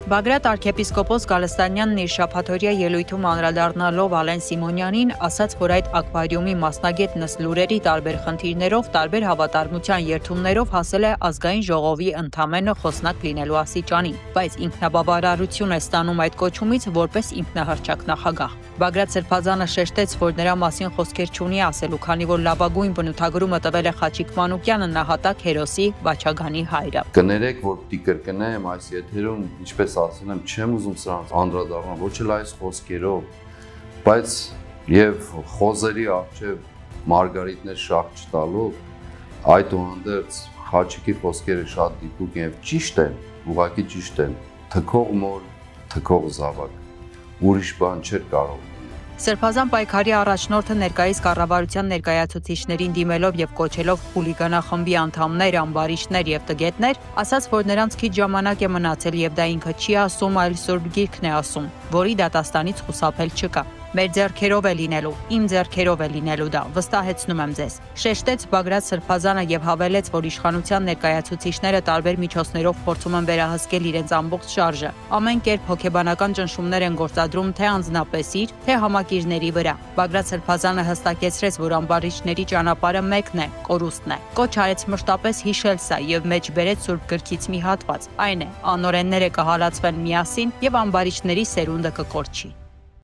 Բագրատ arczepiskopos Գալստանյանն իր շաբաթօրյա ելույթում անդրադառնալով Ալեն Սիմոնյանին ասաց, որ այդ ակվարիումի մասնագետ նսլուրերի տարբեր խնդիրներով, տարբեր հավատարմության երթումներով հասել է ազգային ժողովի ընդամենը խոսնակ լինելու աստիճանին, բայց ինքնաբավարարություն է ստանում այդ կոչումից որպես ինքնահռչակ նախագահ։ Բագրատ Սրբազանը շեշտեց, որ նրա մասին խոսքեր չունի ասելու, քանի որ լավագույն բնութագրումը տվել է Խաչիկ Մանուկյանը, նահատակ հերոսի Վաչագանի հայրը։ Կներեք, որ պիտի կրկնեմ այս եթերում, ինչպես ասել եմ, չեմ ուզում սրանց անդրադառնալ, ոչ էլ այս խոսքերով, բայց եւ խոզերի առջև մարգարիտներ շաղ չտալու, այդուհանդերձ Խաչիկի խոսքերը շատ դիպուկ եւ ճիշտ են, ուղղակի ճիշտ են, թքող մոր, թքող զավակ, ուրիշ բան չէր կարող։ Սրբազան պայքարի առաջնորդը ներկայիս կառավարության ներկայացուցիչներին դիմելով եւ կոչելով խուլիգանախմբի անդամներ, ամբարիշտներ եւ տգետներ, ասաց, որ նրանց քիչ ժամանակ է մնացել եւ դա ինքը չի ասում, այլ Սուրբ Գիրքն է ասում, որի դատաստանից խուսափել չկա։ Մեր ձեռքերով է լինելու, իմ ձեռքերով է լինելու դա, վստահեցնում եմ ձեզ։ Շեշտեց Բագրատ Սրբազանը եւ հավելեց, որ իշխանության ներկայացուցիչները տարբեր միջոցներով փորձում են վերահսկել իրենց ամբողջ շարժը։ Ամեն կերպ հոգեբանական ճնշումներ են գործադրում թե անձնապես իր, թե համակիրների վրա։ Բագրատ Սրբազանը հստակեցրեց, որ ամբարիշտների ճանապարհը մեկն է, կորուստն է։ Կոչ արեց մշտապես հիշել սա եւ մեջ բերեց Սուրբ Գրքից մի հատված։ Այն է, անօրենները կհալածվեն միասին եւ ամբարիշտների սերունդը կկորչի։